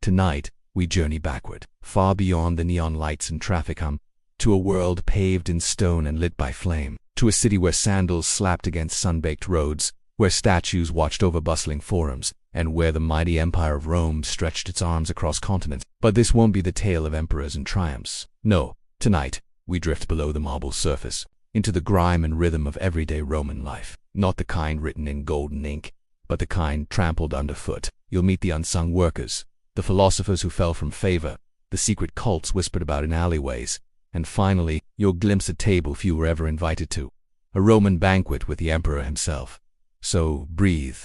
Tonight, we journey backward, far beyond the neon lights and traffic hum, to a world paved in stone and lit by flame, to a city where sandals slapped against sun-baked roads, where statues watched over bustling forums, and where the mighty empire of Rome stretched its arms across continents. But this won't be the tale of emperors and triumphs. No, tonight, we drift below the marble surface, into the grime and rhythm of everyday Roman life. Not the kind written in golden ink, but the kind trampled underfoot. You'll meet the unsung workers, the philosophers who fell from favor, the secret cults whispered about in alleyways, and finally, you'll glimpse a table few were ever invited to, a Roman banquet with the emperor himself. So breathe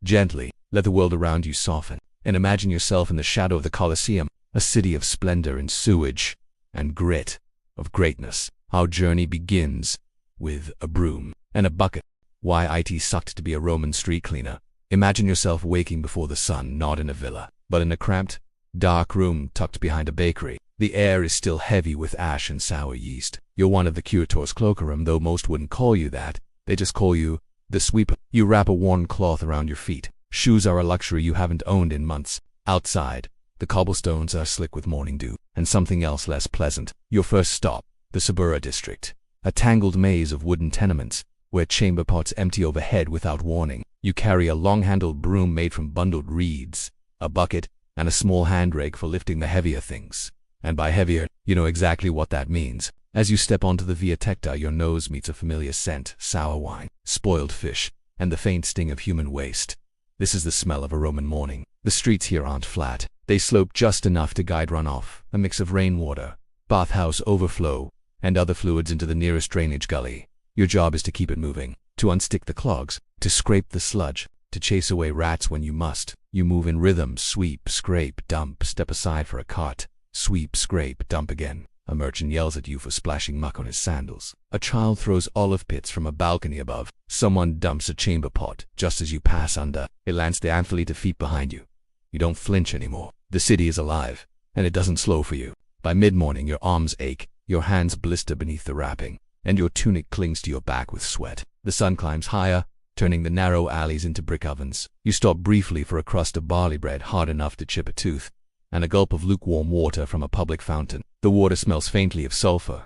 gently, let the world around you soften, and imagine yourself in the shadow of the Colosseum, a city of splendor and sewage and grit, of greatness. Our journey begins with a broom and a bucket. Why it sucked to be a Roman street cleaner. Imagine yourself waking before the sun, not in a villa, but in a cramped, dark room tucked behind a bakery. The air is still heavy with ash and sour yeast. You're one of the curators cloacarum, though most wouldn't call you that. They just call you the sweeper. You wrap a worn cloth around your feet. Shoes are a luxury you haven't owned in months. Outside, the cobblestones are slick with morning dew, and something else less pleasant. Your first stop, the Suburra district, a tangled maze of wooden tenements, where chamber pots empty overhead without warning. You carry a long-handled broom made from bundled reeds, a bucket, and a small hand rake for lifting the heavier things. And by heavier, you know exactly what that means. As you step onto the Via Tecta, your nose meets a familiar scent, sour wine, spoiled fish, and the faint sting of human waste. This is the smell of a Roman morning. The streets here aren't flat. They slope just enough to guide runoff, a mix of rainwater, bathhouse overflow, and other fluids into the nearest drainage gully. Your job is to keep it moving, to unstick the clogs, to scrape the sludge, to chase away rats when you must. You move in rhythm, sweep, scrape, dump, step aside for a cart, sweep, scrape, dump again. A merchant yells at you for splashing muck on his sandals. A child throws olive pits from a balcony above. Someone dumps a chamber pot just as you pass under. It lands daintily to feet behind you. You don't flinch anymore. The city is alive, and it doesn't slow for you. By mid-morning, your arms ache, your hands blister beneath the wrapping, and your tunic clings to your back with sweat. The sun climbs higher, turning the narrow alleys into brick ovens. You stop briefly for a crust of barley bread hard enough to chip a tooth, and a gulp of lukewarm water from a public fountain. The water smells faintly of sulfur,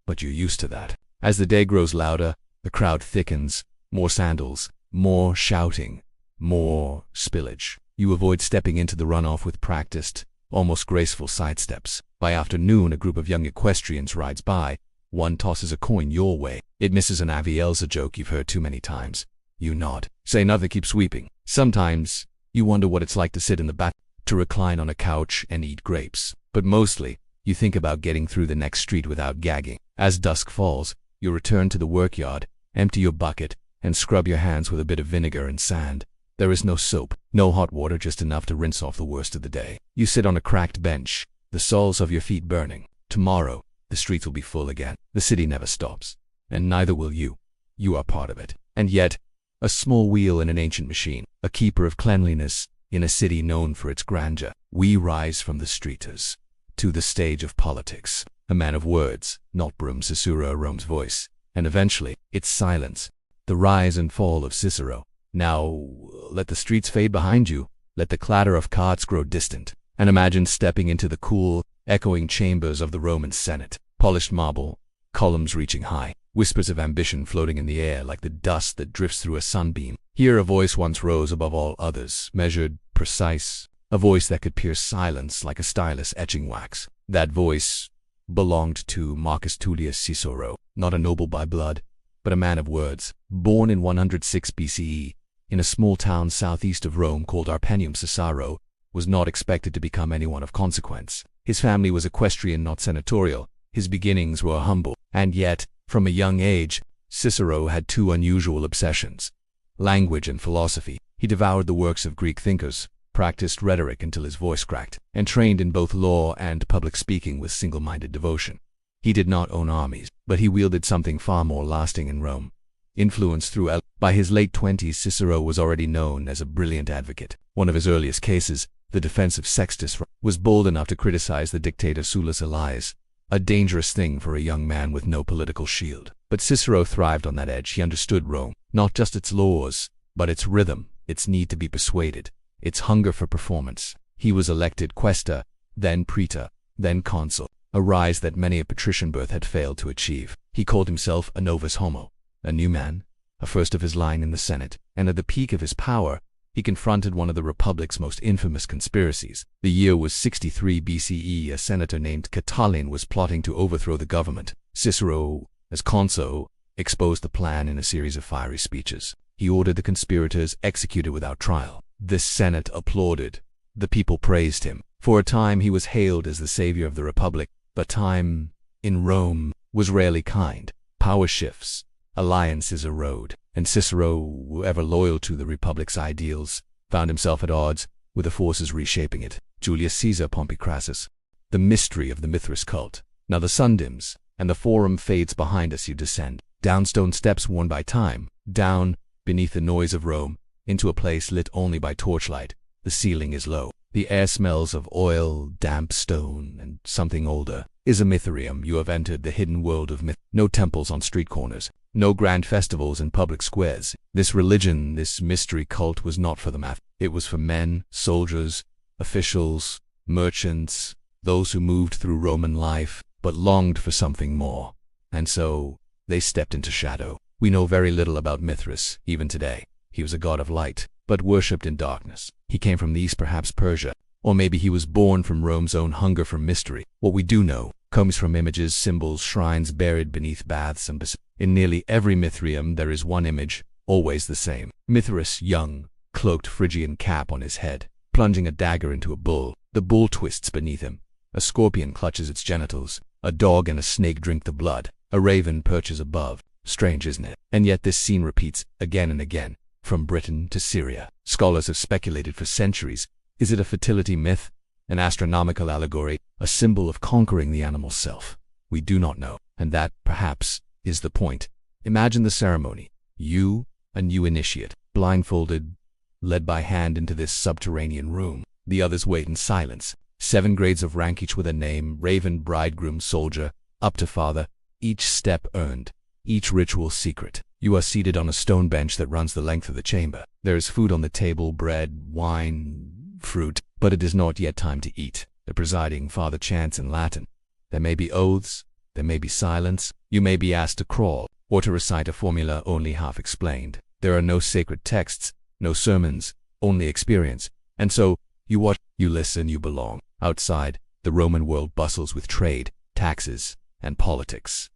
but you're used to that. As the day grows louder, the crowd thickens. More sandals, more shouting, more spillage. You avoid stepping into the runoff with practiced, almost graceful sidesteps. By afternoon, a group of young equestrians rides by. One tosses a coin your way. It misses an Ave Elsa joke you've heard too many times. You nod, say nothing, keep sweeping. Sometimes, you wonder what it's like to sit in the back, to recline on a couch and eat grapes. But mostly, you think about getting through the next street without gagging. As dusk falls, you return to the workyard, empty your bucket, and scrub your hands with a bit of vinegar and sand. There is no soap, no hot water, just enough to rinse off the worst of the day. You sit on a cracked bench, the soles of your feet burning. Tomorrow, the streets will be full again. The city never stops, and neither will you. You are part of it. And yet, a small wheel in an ancient machine, a keeper of cleanliness in a city known for its grandeur. We rise from the streeters to the stage of politics. A man of words, not broom. Cicero, Rome's voice, and eventually, its silence. The rise and fall of Cicero. Now, let the streets fade behind you. Let the clatter of carts grow distant, and imagine stepping into the cool, echoing chambers of the Roman Senate. Polished marble, columns reaching high, whispers of ambition floating in the air like the dust that drifts through a sunbeam. Here a voice once rose above all others, measured, precise, a voice that could pierce silence like a stylus etching wax. That voice belonged to Marcus Tullius Cicero, not a noble by blood, but a man of words. Born in 106 BCE, in a small town southeast of Rome called Arpenium, Cicero was not expected to become anyone of consequence. His family was equestrian, not senatorial. His beginnings were humble, and yet, from a young age, Cicero had two unusual obsessions: language and philosophy. He devoured the works of Greek thinkers, practiced rhetoric until his voice cracked, and trained in both law and public speaking with single-minded devotion. He did not own armies, but he wielded something far more lasting in Rome. Influence through By his late 20s, Cicero was already known as a brilliant advocate. One of his earliest cases, the defense of Sextus, was bold enough to criticize the dictator Sullus Elias, a dangerous thing for a young man with no political shield. But Cicero thrived on that edge. He understood Rome, not just its laws, but its rhythm, its need to be persuaded, its hunger for performance. He was elected quaestor, then praetor, then consul, a rise that many of patrician birth had failed to achieve. He called himself a novus homo, a new man, a first of his line in the Senate, and at the peak of his power, he confronted one of the Republic's most infamous conspiracies. The year was 63 BCE. A senator named Catiline was plotting to overthrow the government. Cicero, as consul, exposed the plan in a series of fiery speeches. He ordered the conspirators executed without trial. The Senate applauded. The people praised him. For a time he was hailed as the savior of the Republic, but time, in Rome, was rarely kind. Power shifts, alliances erode, and Cicero, ever loyal to the Republic's ideals, found himself at odds with the forces reshaping it. Julius Caesar, Pompey Crassus. The mystery of the Mithras cult. Now the sun dims, and the forum fades behind us. You descend, down stone steps worn by time, down, beneath the noise of Rome, into a place lit only by torchlight. The ceiling is low. The air smells of oil, damp stone, and something older. Is a Mithraeum. You have entered the hidden world of myth. No temples on street corners, no grand festivals in public squares. This religion, this mystery cult was not for the math. It was for men, soldiers, officials, merchants, those who moved through Roman life, but longed for something more. And so, they stepped into shadow. We know very little about Mithras, even today. He was a god of light, but worshipped in darkness. He came from the east, perhaps Persia, or maybe he was born from Rome's own hunger for mystery. What we do know comes from images, symbols, shrines buried beneath baths and in nearly every Mithraeum there is one image, always the same. Mithras, young, cloaked Phrygian cap on his head, plunging a dagger into a bull. The bull twists beneath him. A scorpion clutches its genitals. A dog and a snake drink the blood. A raven perches above. Strange, isn't it? And yet this scene repeats again and again. From Britain to Syria. Scholars have speculated for centuries. Is it a fertility myth? An astronomical allegory? A symbol of conquering the animal self? We do not know. And that, perhaps, is the point. Imagine the ceremony. You, a new initiate, blindfolded, led by hand into this subterranean room. The others wait in silence. 7 grades of rank, each with a name: raven, bridegroom, soldier, up to father. Each step earned. Each ritual secret. You are seated on a stone bench that runs the length of the chamber. There is food on the table, bread, wine, fruit, but it is not yet time to eat. The presiding father chants in Latin. There may be oaths, there may be silence. You may be asked to crawl, or to recite a formula only half explained. There are no sacred texts, no sermons, only experience. And so, you watch, you listen, you belong. Outside, the Roman world bustles with trade, taxes, and politics.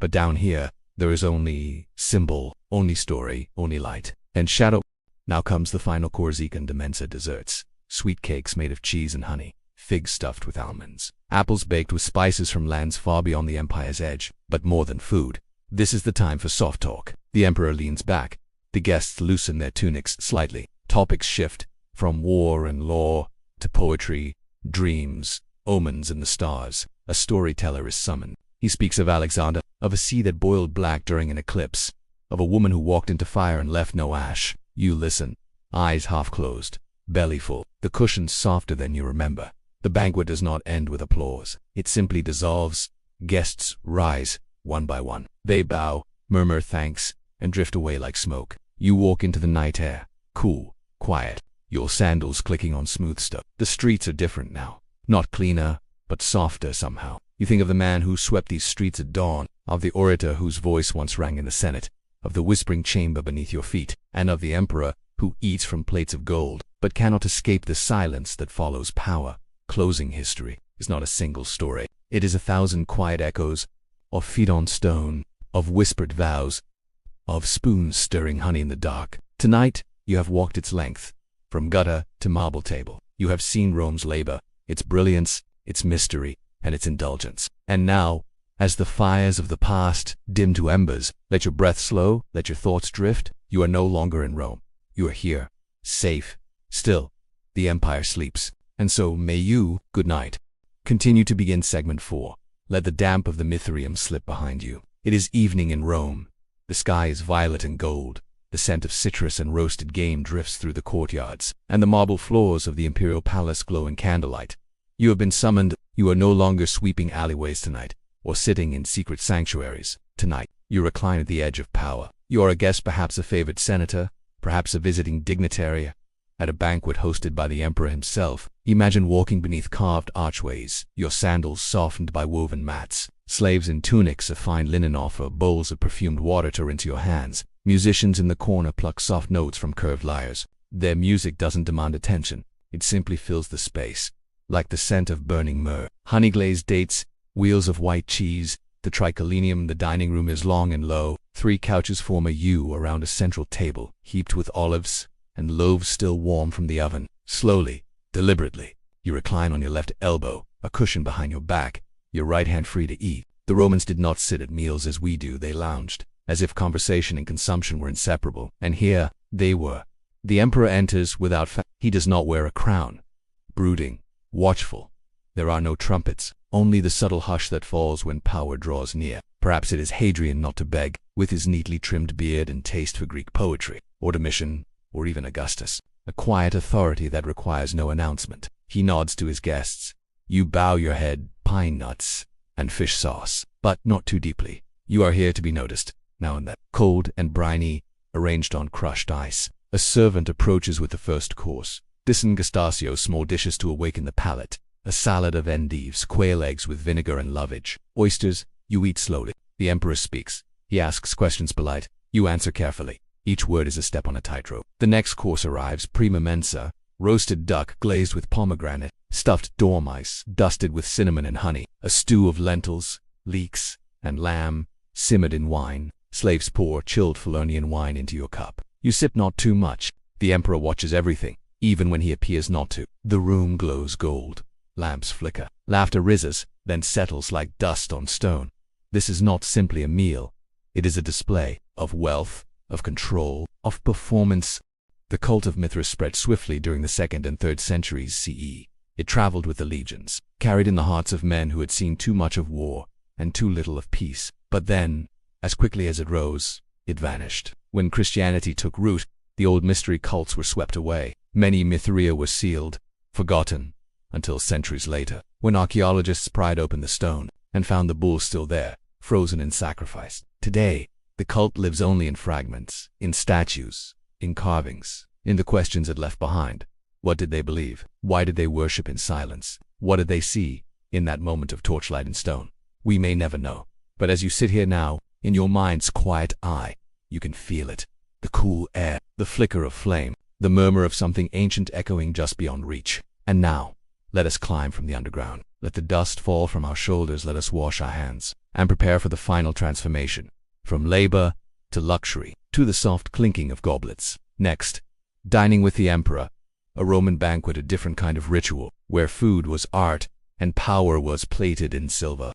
But down here, there is only symbol, only story, only light, and shadow. Now comes the final Corsican de Mensa desserts. Sweet cakes made of cheese and honey, figs stuffed with almonds, apples baked with spices from lands far beyond the empire's edge. But more than food, this is the time for soft talk. The emperor leans back. The guests loosen their tunics slightly. Topics shift from war and law to poetry, dreams, omens, and the stars. A storyteller is summoned. He speaks of Alexander, of a sea that boiled black during an eclipse, of a woman who walked into fire and left no ash. You listen, eyes half closed, belly full, the cushions softer than you remember. The banquet does not end with applause. It simply dissolves. Guests rise, one by one. They bow, murmur thanks, and drift away like smoke. You walk into the night air, cool, quiet, your sandals clicking on smooth stuff. The streets are different now. Not cleaner, but softer somehow. You think of the man who swept these streets at dawn, of the orator whose voice once rang in the Senate, of the whispering chamber beneath your feet, and of the emperor who eats from plates of gold, but cannot escape the silence that follows power. Closing history is not a single story. It is 1,000 quiet echoes, of feet on stone, of whispered vows, of spoons stirring honey in the dark. Tonight, you have walked its length, from gutter to marble table. You have seen Rome's labor, its brilliance, its mystery, and its indulgence. And now, as the fires of the past dim to embers, let your breath slow, let your thoughts drift. You are no longer in Rome. You are here, safe, still. The empire sleeps. And so may you, good night. Continue to begin segment 4. Let the damp of the Mithraeum slip behind you. It is evening in Rome. The sky is violet and gold. The scent of citrus and roasted game drifts through the courtyards, and the marble floors of the imperial palace glow in candlelight. You have been summoned. You are no longer sweeping alleyways tonight, or sitting in secret sanctuaries. Tonight, you recline at the edge of power. You are a guest, perhaps a favored senator, perhaps a visiting dignitary, at a banquet hosted by the emperor himself. Imagine walking beneath carved archways, your sandals softened by woven mats. Slaves in tunics of fine linen offer bowls of perfumed water to rinse your hands. Musicians in the corner pluck soft notes from curved lyres. Their music doesn't demand attention. It simply fills the space, like the scent of burning myrrh. Honey-glazed dates, wheels of white cheese, the triclinium. The dining room is long and low. 3 couches form a U around a central table, heaped with olives and loaves still warm from the oven. Slowly, deliberately, you recline on your left elbow, a cushion behind your back, your right hand free to eat. The Romans did not sit at meals as we do. They lounged, as if conversation and consumption were inseparable. And here they were. The emperor enters without he does not wear a crown. Brooding, watchful. There are no trumpets, only the subtle hush that falls when power draws near. Perhaps it is Hadrian not to beg, with his neatly trimmed beard and taste for Greek poetry, or Domitian, or even Augustus. A quiet authority that requires no announcement. He nods to his guests. You bow your head, pine nuts, and fish sauce, but not too deeply. You are here to be noticed, now and then. Cold and briny, arranged on crushed ice. A servant approaches with the first course. Disengustacio's small dishes to awaken the palate. A salad of endives, quail eggs with vinegar and lovage. Oysters, you eat slowly. The emperor speaks. He asks questions polite. You answer carefully. Each word is a step on a tightrope. The next course arrives, prima mensa. Roasted duck glazed with pomegranate. Stuffed dormice, dusted with cinnamon and honey. A stew of lentils, leeks, and lamb, simmered in wine. Slaves pour chilled Falernian wine into your cup. You sip not too much. The emperor watches everything, even when he appears not to. The room glows gold. Lamps flicker. Laughter rises, then settles like dust on stone. This is not simply a meal. It is a display of wealth, of control, of performance. The cult of Mithras spread swiftly during the 2nd and 3rd centuries CE. It traveled with the legions, carried in the hearts of men who had seen too much of war and too little of peace. But then, as quickly as it rose, it vanished. When Christianity took root, the old mystery cults were swept away. Many Mithraea were sealed, forgotten, until centuries later, when archaeologists pried open the stone and found the bull still there, frozen in sacrifice. Today, the cult lives only in fragments, in statues, in carvings, in the questions it left behind. What did they believe? Why did they worship in silence? What did they see in that moment of torchlight and stone? We may never know. But as you sit here now, in your mind's quiet eye, you can feel it. The cool air, the flicker of flame, the murmur of something ancient echoing just beyond reach. And now, let us climb from the underground. Let the dust fall from our shoulders. Let us wash our hands and prepare for the final transformation. From labor to luxury, to the soft clinking of goblets. Next, dining with the emperor, a Roman banquet, a different kind of ritual, where food was art and power was plated in silver.